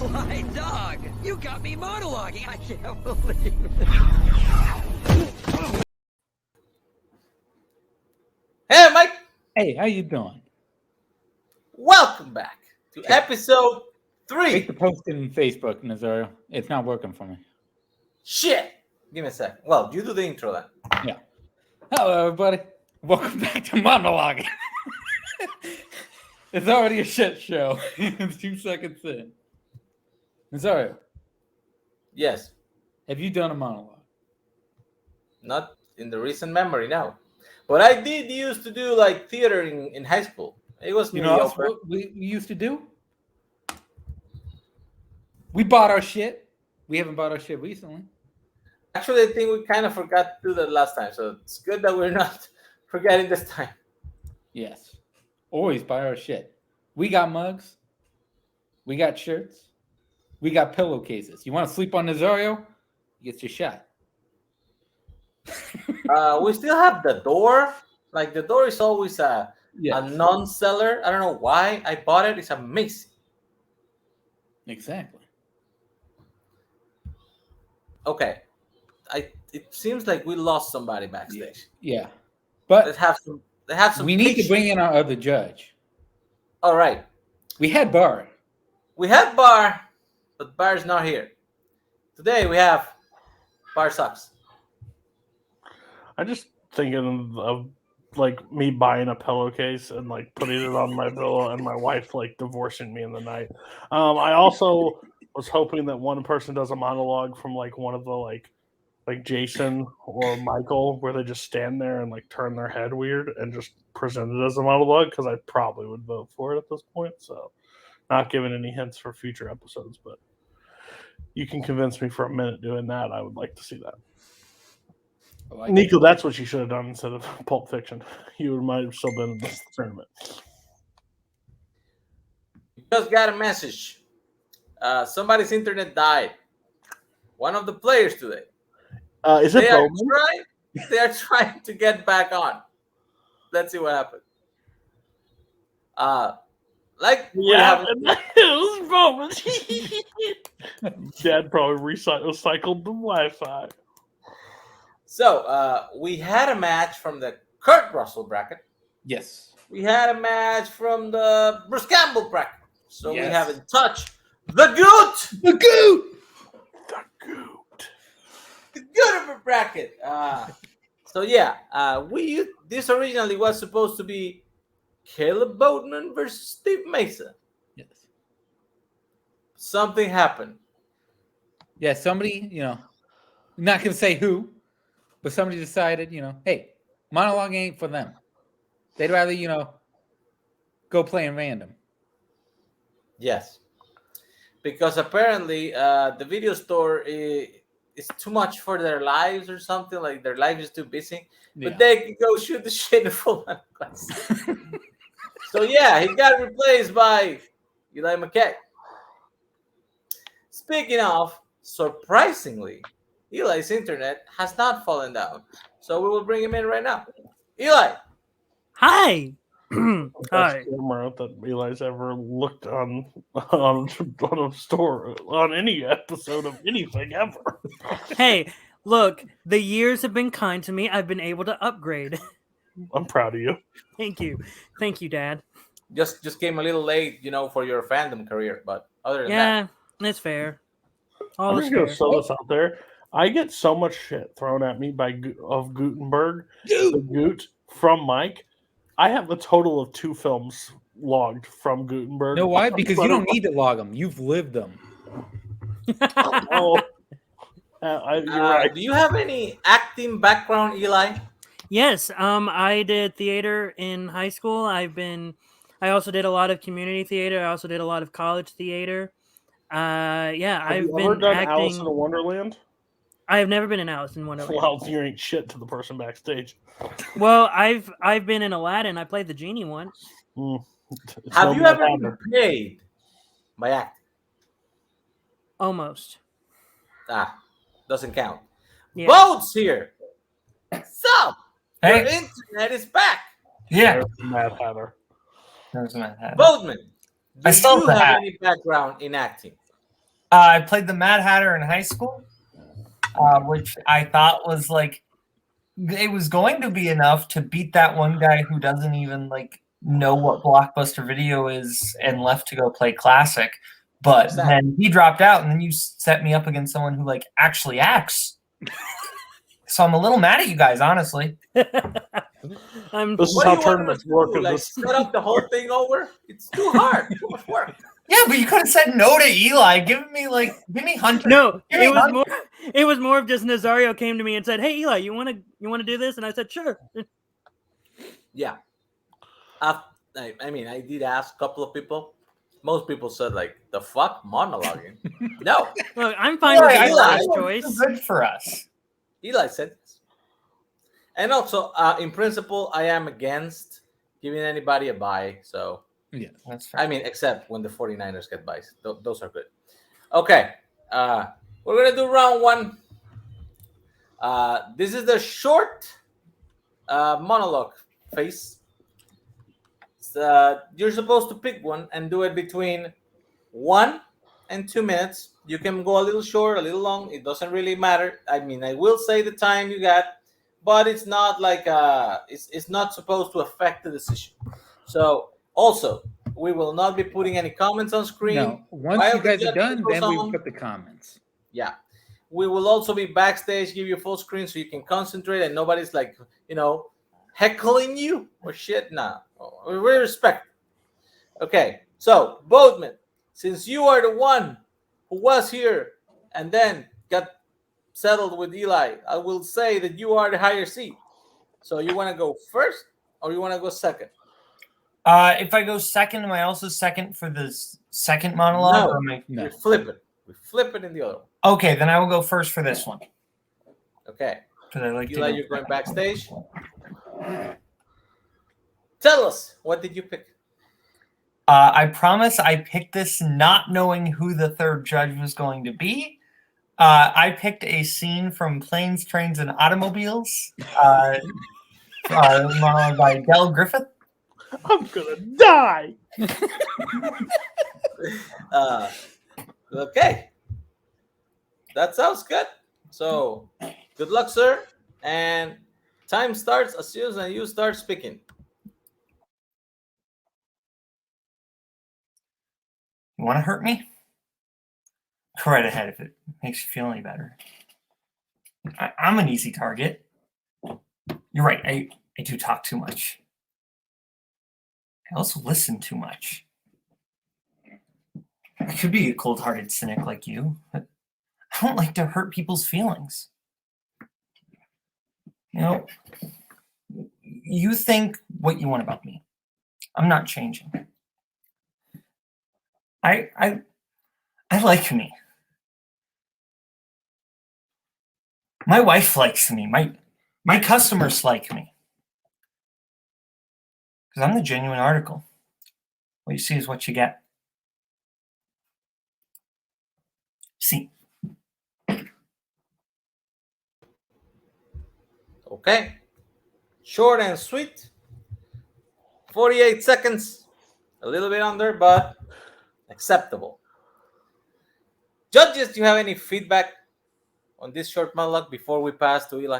Flying dog! You got me monologuing! I can't believe it. Hey, Mike! Hey, how you doing? Welcome back to episode 3. Make the post in Facebook, Nazario. It's not working for me. Shit! Give me a sec. Well, you do the intro then. Yeah. Hello, everybody. Welcome back to Monologuing. It's already a shit show. It's 2 seconds in. Nazario, Yes. have you done a monologue? Not in the recent memory now. But I did used to do like theater in high school. It was You know mediocre. what we used to do? We bought our shit. We haven't bought our shit recently. Actually, I think we kind of forgot to do that last time. So it's good that we're not forgetting this time. Yes. Always buy our shit. We got mugs. We got shirts. We got pillowcases. You want to sleep on Nazario? You get your shot. We still have the door. Like the door is always a non-seller. I don't know why I bought it. It's amazing. Exactly. Okay. It seems like we lost somebody backstage. Yeah. But Let's have some we need to patience. bring in our other judge. All right. We had Bar. We had Bar, but Bar's not here. Today we have Bar sucks. I just thinking of like me buying a pillowcase and like putting it on my pillow and my wife like divorcing me in the night. I also was hoping that one person does a monologue from like one of the like Jason or Michael where they just stand there and like turn their head weird and just present it as a monologue because I probably would vote for it at this point. So not giving any hints for future episodes, but you can convince me for a minute doing that. I would like to see that. Like Nico, that's what you should have done instead of Pulp Fiction. You might have still been in this tournament. Just got a message. Somebody's internet died. One of the players today. Is it Boatman? They are trying to get back on. Let's see what happens. It was Boatman. Dad probably recycled the Wi-Fi. So we had a match from the Kurt Russell bracket. Yes. We had a match from the Bruce Campbell bracket. So yes. We have in touch the Goot. The Goot. The Goot of a bracket. This originally was supposed to be Caleb Boatman versus Steve Mesa. Yes. Something happened. Yeah, somebody, I'm not going to say who, but somebody decided, hey, monologue ain't for them. They'd rather, go play in random. Yes. Because apparently the video store is too much for their lives or something. Like their life is too busy. Yeah. But they can go shoot the shit in full class. So, yeah, he got replaced by Eli McCaig. Speaking of, surprisingly, Eli's internet has not fallen down. So we will bring him in right now. Eli. Hi. Hi. Camera that Eli's ever looked on a store on any episode of anything ever. Hey, look, the years have been kind to me. I've been able to upgrade. I'm proud of you. Thank you, Dad. Just came a little late, for your fandom career, but other than that, yeah, that's fair. I'm just gonna throw this out there. I get so much shit thrown at me of Gutenberg, the Goot from Mike. I have a total of 2 films logged from Gutenberg. You know why? Because you don't need to log them. You've lived them. You're right. Do you have any acting background, Eli? Yes, I did theater in high school. I also did a lot of community theater. I also did a lot of college theater. I've ever done acting. Alice in Wonderland? I have never been in Alice in Wonderland. Well, you ain't shit to the person backstage. Well, I've been in Aladdin. I played the genie once. Have you ever been paid by acting? Almost. Doesn't count. Yeah. Boat's here. So, Hey. your internet is back. Yeah. There's Mad Hatter. There's Mad Hatter. Boatman, I do stole you the have hat. any background in acting? I played the Mad Hatter in high school, which I thought was like it was going to be enough to beat that one guy who doesn't even like know what Blockbuster Video is and left to go play Classic. But then he dropped out, and then you set me up against someone who like actually acts. So I'm a little mad at you guys, honestly. This is how tournaments work. Like set up the whole thing over? It's too hard. Too much work. Yeah, but you could have said no to Eli. Give me Hunter. No, it was more of just Nazario came to me and said, "Hey Eli, you want to do this?" And I said, "Sure." Yeah. I mean, I did ask a couple of people. Most people said like, "The fuck, monologuing?" No. Look, I'm fine with Eli's choice. Good for us. Eli said this. And also, in principle, I am against giving anybody a bye. So, yeah, that's fair. I mean, except when the 49ers get buys. Those are good. Okay. We're going to do round one. This is the short monologue phase. You're supposed to pick one and do it between 1 and 2 minutes. You can go a little short, a little long. It doesn't really matter. I mean, I will say the time you got, but it's not like it's not supposed to affect the decision. So also, we will not be putting any comments on screen. No, once you guys are done, then we put the comments. Yeah. We will also be backstage, give you full screen so you can concentrate and nobody's like, heckling you or shit. Nah, we respect. Okay, so Boatman, since you are the one who was here and then got settled with Eli, I will say that you are the higher seat. So you want to go first or you want to go second? If I go second, am I also second for the second monologue? No. We flip it. We flip it in the other one. Okay, then I will go first for this one. Okay. Because I like Eli, you're going backstage. Tell us, what did you pick? I promise I picked this not knowing who the third judge was going to be. I picked a scene from Planes, Trains, and Automobiles by Del Griffith. I'm gonna die. Okay. That sounds good. So, good luck, sir. And time starts as soon as you start speaking. You want to hurt me? Go right ahead if it makes you feel any better. I'm an easy target. You're right. I do talk too much. I also listen too much. I could be a cold-hearted cynic like you, but I don't like to hurt people's feelings. You think what you want about me. I'm not changing. I like me. My wife likes me. My customers like me. Because I'm the genuine article. What you see is what you get. See. Okay. Short and sweet. 48 seconds. A little bit under, but acceptable. Judges, do you have any feedback on this short monologue before we pass to Eli?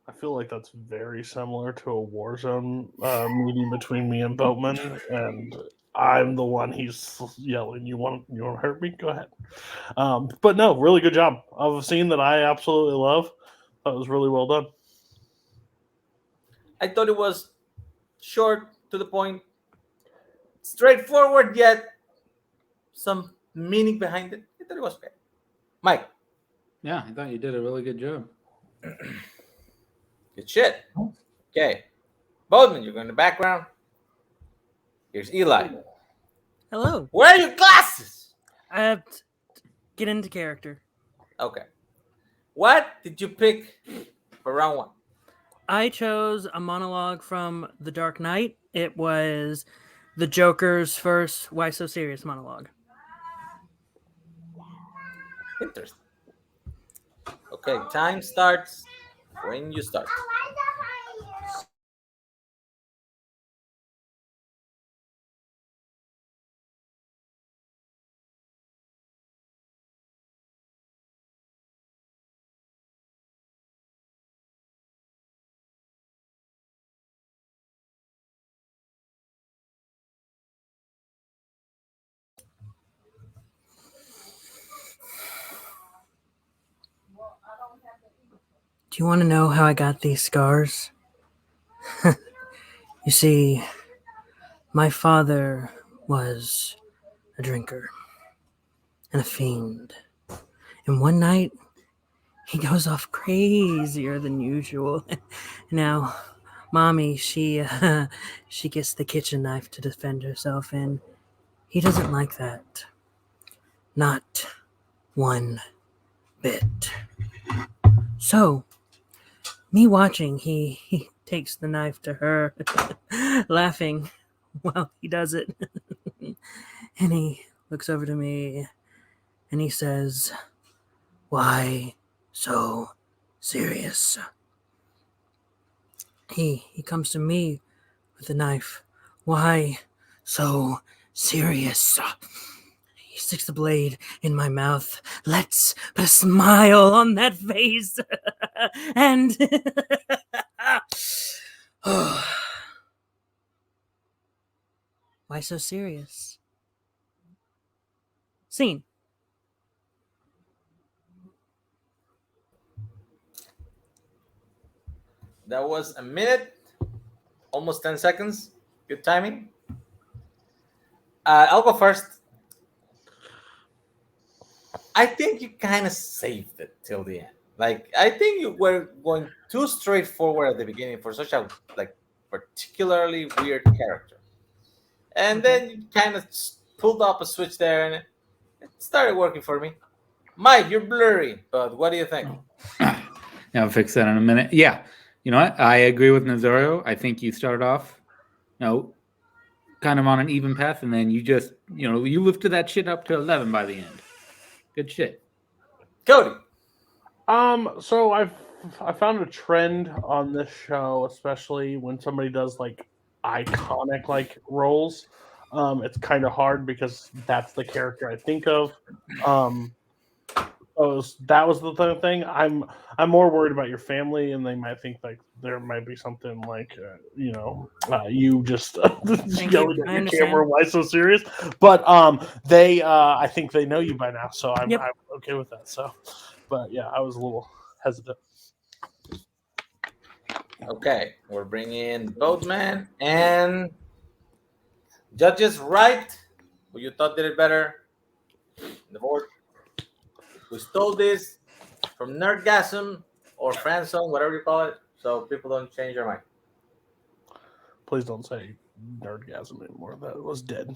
I feel like that's very similar to a Warzone meeting between me and Boatman, and I'm the one he's yelling, "You want to hurt me? Go ahead." But no, really good job. Of a scene that I absolutely love. That was really well done. I thought it was short, to the point, straightforward, yet some meaning behind it. I thought it was fair. Mike. Yeah, I thought you did a really good job. Good shit. Okay. Boatman, you're going in the background. Here's Eli. Hello. Where are your glasses? I have to get into character. Okay. What did you pick for round one? I chose a monologue from The Dark Knight. It was the Joker's first "Why So Serious" monologue. Interesting. Okay, time starts when you start. Do you want to know how I got these scars? You see, my father was a drinker and a fiend. And one night, he goes off crazier than usual. Now, Mommy, she gets the kitchen knife to defend herself, and he doesn't like that. Not one bit. So, me watching, he takes the knife to her, laughing while he does it. And he looks over to me and he says, "Why so serious?" He comes to me with the knife. "Why so serious?" He sticks the blade in my mouth. Let's put a smile on that face. And why so serious? Scene. That was a minute, almost 10 seconds. Good timing. I'll go first. I think you kind of saved it till the end. Like, I think you were going too straightforward at the beginning for such a like particularly weird character, and then you kind of pulled up a switch there, and it started working for me. Mike, you're blurry, but what do you think? Yeah, I'll fix that in a minute. Yeah, you know what? I agree with Nazario. I think you started off, kind of on an even path, and then you just, you lifted that shit up to 11 by the end. Good shit. Cody. So I found a trend on this show, especially when somebody does like iconic like roles. It's kind of hard because that's the character I think of. That was the thing. I'm more worried about your family, and they might think like there might be something like you just yelling at your camera. Why so serious? But they I think they know you by now, so I'm okay with that. So, but yeah, I was a little hesitant. Okay, we're bringing Boatman and Judges Right, who you thought did it better. The board. We stole this from Nerdgasm or Friendzone, whatever you call it, so people don't change their mind. Please don't say Nerdgasm anymore. That was dead.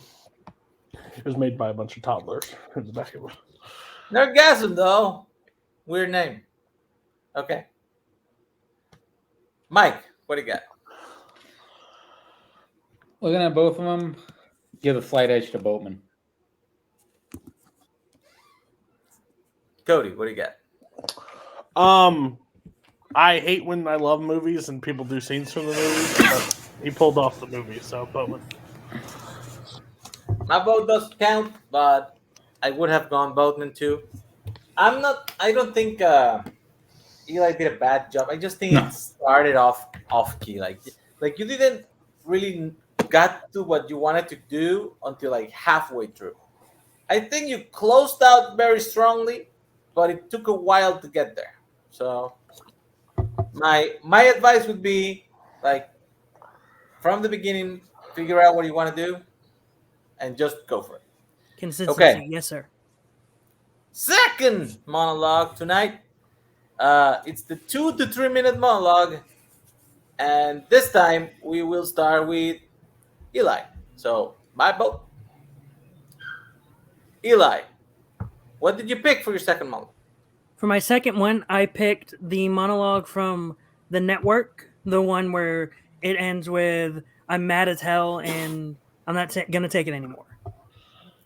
It was made by a bunch of toddlers. In the back of it. Nerdgasm, though. Weird name. Okay. Mike, what do you got? Looking at both of them, give a slight edge to Boatman. Cody, what do you got? I hate when I love movies and people do scenes from the movies, but he pulled off the movie, so Boatman. My vote does count, but I would have gone Boatman too. I don't think Eli did a bad job. I just think it started off key. Like you didn't really got to what you wanted to do until like halfway through. I think you closed out very strongly, but it took a while to get there. So my advice would be like from the beginning, figure out what you want to do and just go for it. Consistency, Okay. yes, sir. Second monologue tonight. It's the 2 to 3 minute monologue, and this time we will start with Eli. So my vote. Eli, what did you pick for your second monologue? For my second one, I picked the monologue from The Network, the one where it ends with "I'm mad as hell and I'm not gonna take it anymore."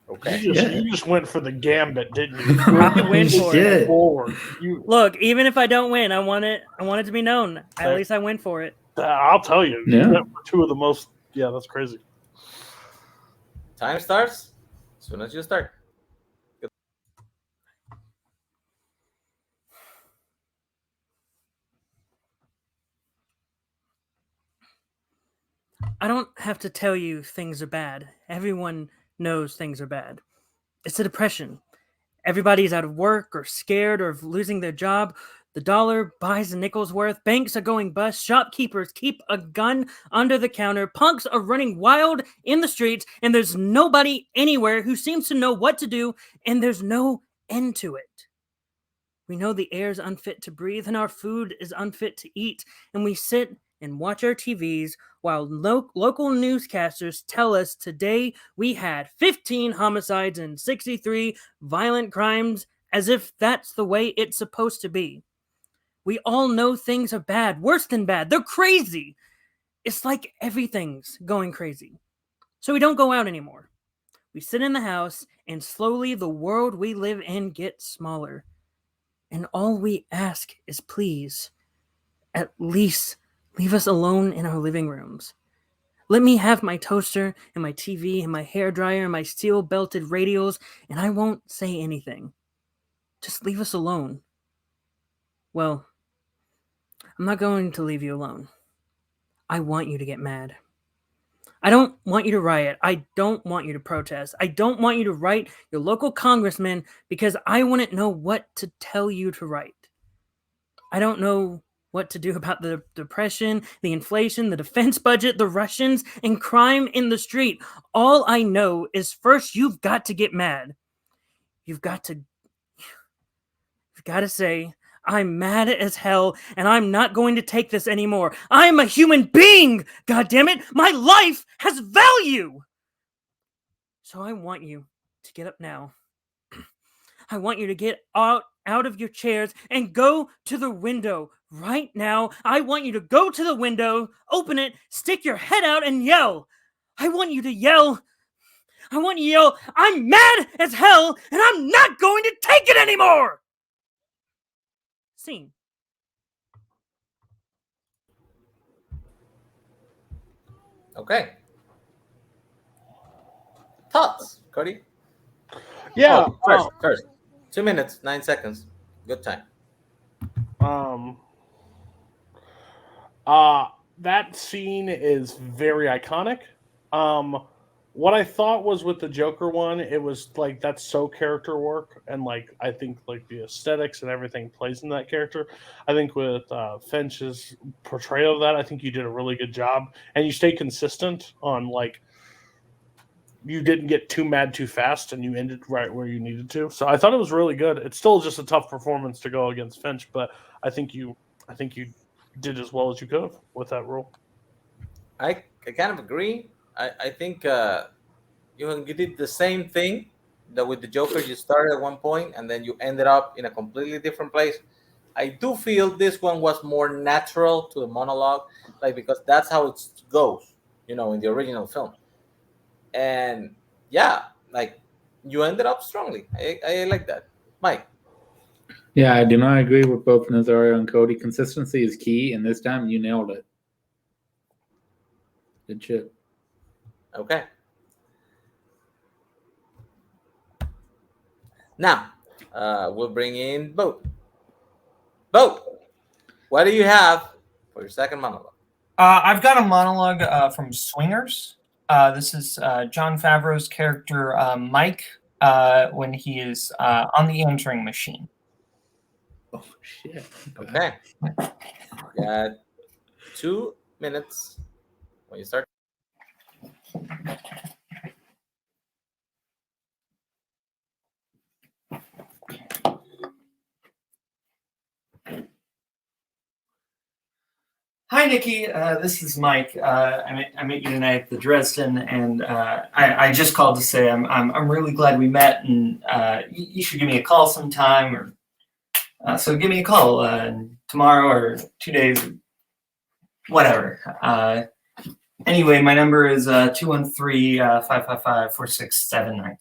Okay. You just went for the gambit, didn't you? I went for it. Forward. Look, even if I don't win, I want it to be known. At least I went for it. I'll tell you. Yeah. You went for two of the most. Yeah, that's crazy. Time starts as soon as you start. I don't have to tell you things are bad. Everyone knows things are bad. It's a depression. Everybody's out of work or scared or losing their job. The dollar buys a nickel's worth. Banks are going bust. Shopkeepers keep a gun under the counter. Punks are running wild in the streets. And there's nobody anywhere who seems to know what to do. And there's no end to it. We know the air is unfit to breathe and our food is unfit to eat. And we sit and watch our TVs while local newscasters tell us today we had 15 homicides and 63 violent crimes, as if that's the way it's supposed to be. We all know things are bad, worse than bad. They're crazy. It's like everything's going crazy. So we don't go out anymore. We sit in the house, and slowly the world we live in gets smaller. And all we ask is please, at least leave us alone in our living rooms. Let me have my toaster and my TV and my hairdryer and my steel-belted radials, and I won't say anything. Just leave us alone. Well, I'm not going to leave you alone. I want you to get mad. I don't want you to riot. I don't want you to protest. I don't want you to write your local congressman because I wouldn't know what to tell you to write. I don't know what to do about the depression, the inflation, the defense budget, the Russians, and crime in the street. All I know is first you've got to get mad. You've got to say, I'm mad as hell, and I'm not going to take this anymore. I'm a human being, goddammit! My life has value! So I want you to get up now. I want you to get out of your chairs and go to the window right now. I want you to go to the window, open it, stick your head out, and yell. I want you to yell. I'm mad as hell, and I'm not going to take it anymore! Scene. Okay. Thoughts, Cody? Yeah. First. 2 minutes, 9 seconds. Good time. That scene is very iconic. What I thought was with the Joker one, it was like that's so character work, and like I think like the aesthetics and everything plays in that character. I think with Finch's portrayal of that, I think you did a really good job, and you stayed consistent on like you didn't get too mad too fast, and you ended right where you needed to. So I thought it was really good. It's still just a tough performance to go against Finch, but I think you did as well as you could have with that role. I kind of agree. I think you did the same thing that with the Joker. You started at one point and then you ended up in a completely different place. I do feel this one was more natural to the monologue, like because that's how it goes, in the original film. And yeah, like you ended up strongly. I like that, Mike. Yeah, I do not agree with both Nazario and Cody. Consistency is key, and this time you nailed it. Good shit. Okay. Now, we'll bring in Boat. Boat, what do you have for your second monologue? I've got a monologue from Swingers. This is Jon Favreau's character, Mike, when he is on the answering machine. Oh, shit. Okay. Got 2 minutes when you start. Hi, Nikki. This is Mike. I met you tonight at the Dresden, and I just called to say I'm really glad we met, and you should give me a call sometime, or so give me a call tomorrow or 2 days, whatever. Anyway, my number is 213-555-4679.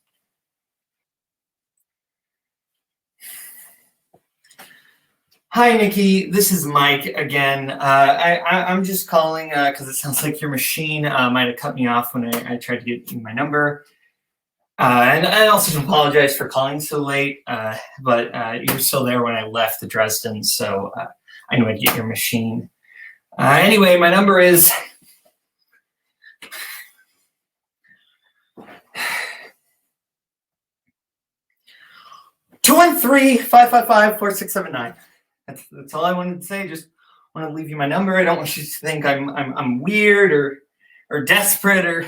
Hi, Nikki. This is Mike again. I'm just calling because it sounds like your machine might have cut me off when I tried to get you my number. And I also apologize for calling so late, but you were still there when I left the Dresden, so I knew I'd get your machine. Anyway, my number is 213-555-4679. That's all I wanted to say. Just want to leave you my number. I don't want you to think I'm weird or desperate or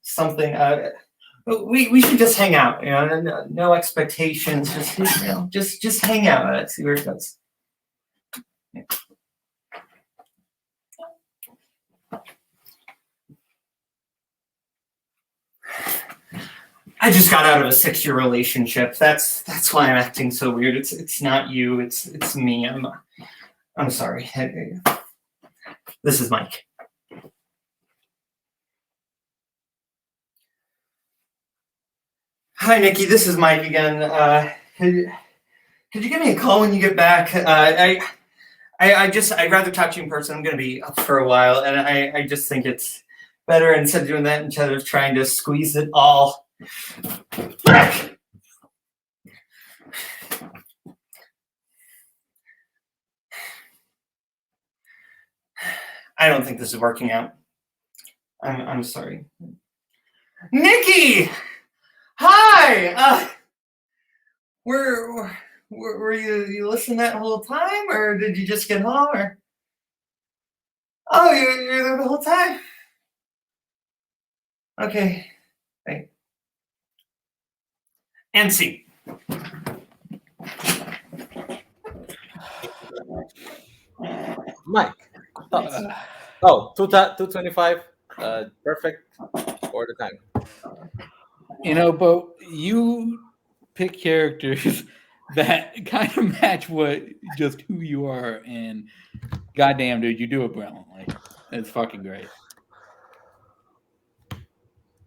something. We should just hang out. No expectations. Just hang out. Let's see where it goes. I just got out of a 6-year relationship. That's why I'm acting so weird. It's not you. It's me. I'm sorry. This is Mike. Hi, Nikki. This is Mike again. Could you give me a call when you get back? I'd rather talk to you in person. I'm going to be up for a while, and I just think it's better instead of doing that instead of trying to squeeze it all. I don't think this is working out. I'm sorry. Nikki! Hi! Were you listening that whole time, or did you just get home? Or oh, you're there the whole time. Okay. Right. And see. Mike, thoughts? Oh, 225. Perfect for the time. But you pick characters that kind of match just who you are, and goddamn, dude, you do it brilliantly. It's fucking great.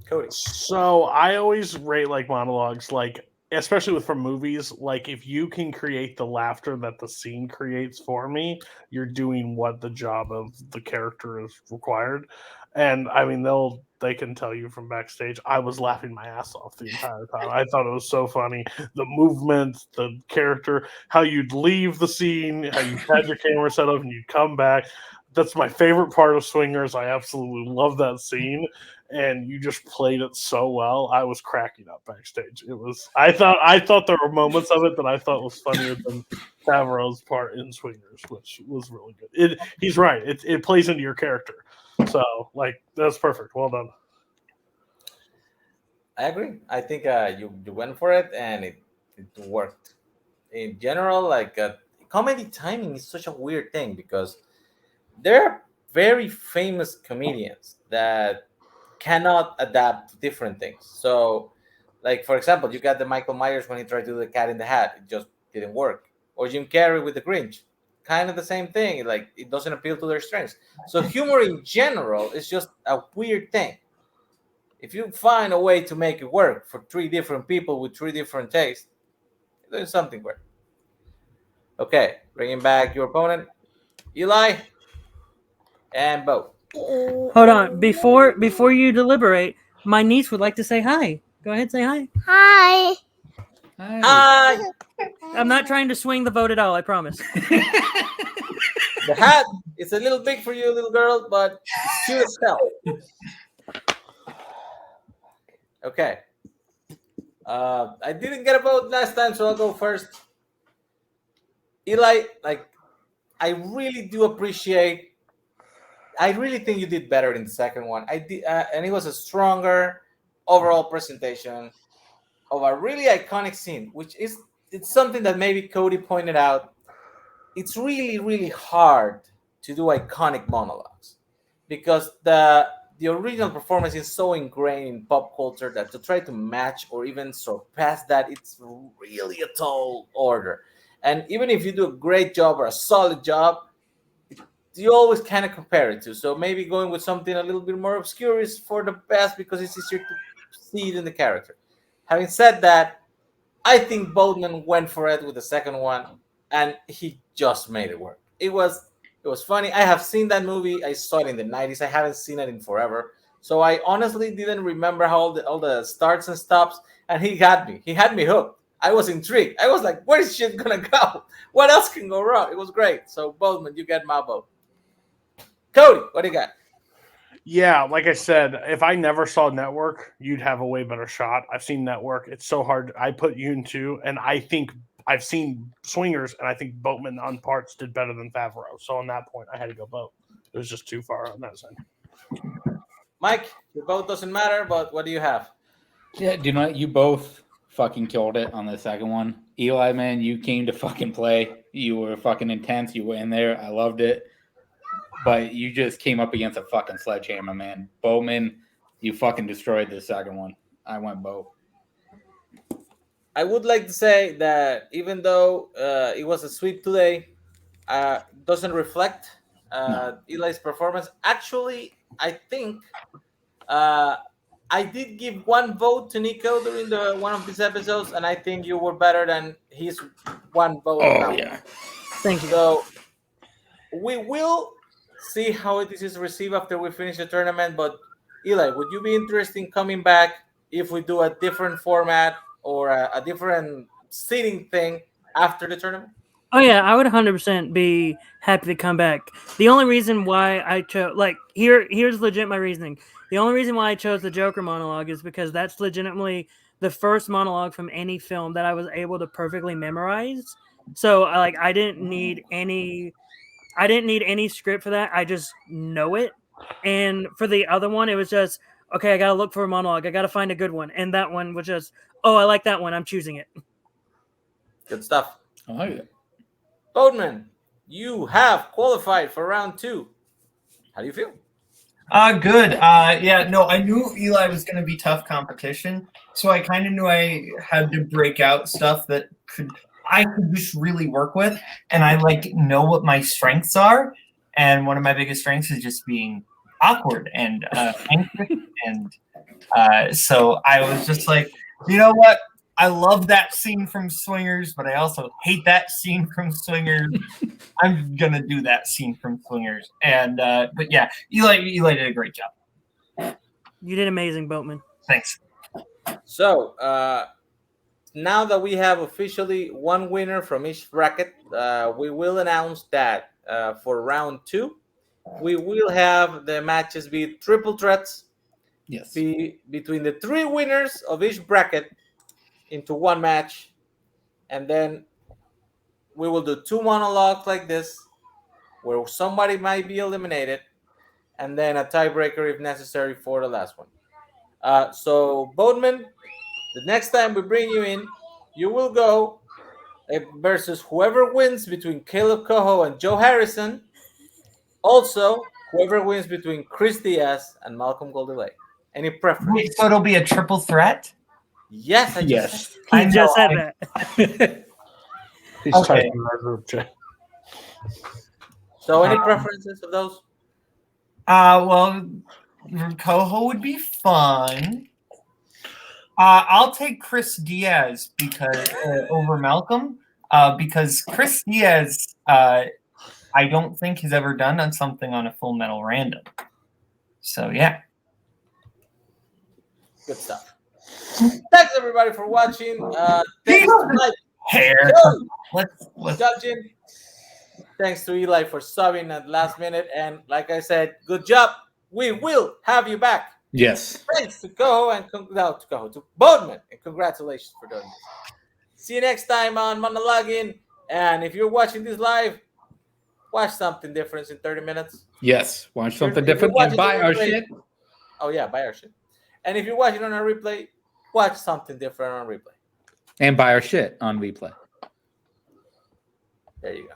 Cody. So I always rate like monologues, like especially from movies, like if you can create the laughter that the scene creates for me, you're doing what the job of the character is required. And I mean, they can tell you from backstage, I was laughing my ass off the entire time. I thought it was so funny. The movement, the character, how you'd leave the scene, how you had your camera set up and you'd come back. That's my favorite part of Swingers. I absolutely love that scene. And you just played it so well. I was cracking up backstage. It was. I thought there were moments of it that I thought was funnier than Favreau's part in Swingers, which was really good. He's right. It plays into your character. So like that's perfect. Well done. I agree. I think you went for it and it worked. In general, like comedy timing is such a weird thing because there are very famous comedians that cannot adapt to different things. So, like for example, you got the Michael Myers when he tried to do the Cat in the Hat, it just didn't work. Or Jim Carrey with the Grinch, kind of the same thing. Like it doesn't appeal to their strengths. So humor in general is just a weird thing. If you find a way to make it work for 3 different people with 3 different tastes, you're doing something great. Okay, bringing back your opponent, Eli and Bo. Hold on. Before you deliberate, my niece would like to say hi. Go ahead, say hi. Hi. Hi. I'm not trying to swing the vote at all, I promise. The hat is a little big for you, little girl, but it's cute as hell. Okay. I didn't get a vote last time, so I'll go first. Eli, like, I really do appreciate. I really think you did better in the second one. I did, and it was a stronger overall presentation of a really iconic scene, which is it's something that maybe Cody pointed out. It's really, really hard to do iconic monologues because the original performance is so ingrained in pop culture that to try to match or even surpass that, it's really a tall order. And even if you do a great job or a solid job, you always kind of compare it to. So maybe going with something a little bit more obscure is for the best because it's easier to see it in the character. Having said that, I think Boatman went for it with the second one, and he just made it work. It was funny. I have seen that movie. I saw it in the 90s. I haven't seen it in forever. So I honestly didn't remember how all the starts and stops, and he had me. He had me hooked. I was intrigued. I was like, where is shit gonna go? What else can go wrong? It was great. So Boatman, you get my vote. Cody, what do you got? Yeah, like I said, if I never saw Network, you'd have a way better shot. I've seen Network. It's so hard. I put you in 2, and I think I've seen Swingers, and I think Boatman on parts did better than Favreau. So on that point, I had to go Boat. It was just too far on that side. Mike, your vote doesn't matter, but what do you have? Yeah, do you know what? You both fucking killed it on the second one. Eli, man, you came to fucking play. You were fucking intense. You were in there. I loved it. But you just came up against a fucking sledgehammer, man. Bowman, you fucking destroyed the second one. I went Bow. I would like to say that even though it was a sweep today, doesn't reflect Eli's performance. Actually, I think I did give one vote to Nico during one of these episodes, and I think you were better than his one vote. Oh, yeah. Thank you. So we will see how this is received after we finish the tournament. But Eli, would you be interested in coming back if we do a different format or a different seating thing after the tournament? Oh yeah, I would 100% be happy to come back. The only reason why I chose, here's legit my reasoning. The only reason why I chose the Joker monologue is because that's legitimately the first monologue from any film that I was able to perfectly memorize. So I didn't need any script for that. I just know it. And for the other one, it was just, okay, I gotta look for a monologue. I gotta find a good one. And that one was just, oh, I like that one. I'm choosing it. Good stuff. I like it. Boatman, you have qualified for round 2. How do you feel? Good. I knew Eli was going to be tough competition, so I kind of knew I had to break out stuff that I could just really work with, and I know what my strengths are. And one of my biggest strengths is just being awkward and anxious, and so I was just like, you know what? I love that scene from Swingers, but I also hate that scene from Swingers. I'm gonna do that scene from Swingers, and but yeah, Eli did a great job. You did amazing, Boatman. Thanks. So now that we have officially one winner from each bracket, we will announce that for round 2, we will have the matches be triple threats. Yes. Be between the 3 winners of each bracket into one match, and then we will do 2 monologues like this, where somebody might be eliminated, and then a tiebreaker if necessary for the last one. So Boatman, the next time we bring you in, you will go versus whoever wins between Caleb Coho and Joe Harrison. Also, whoever wins between Chris Diaz and Malcolm Goldelay. Any preference? Wait, so it'll be a triple threat? Yes, I just said. Yes. He I just said know, that. He's Okay. typing in our group chat. So any preferences of those? Well, Coho would be fun. I'll take Chris Diaz because over Malcolm because Chris Diaz I don't think has ever done on something on a Full Metal Random. So yeah. Good stuff. Thanks everybody for watching. Thanks to Mike Hair. for judging. Thanks to Eli for subbing at last minute. And like I said, good job. We will have you back. Yes. Thanks to Coho and to Boatman, and congratulations for doing this. See you next time on Monologuing. And if you're watching this live, watch something different in 30 minutes. Yes. Watch something If you're different and watching buy the our replay- shit. Oh yeah, buy our shit. And if you're watching on a replay, watch something different on replay. And buy our shit on replay. There you go.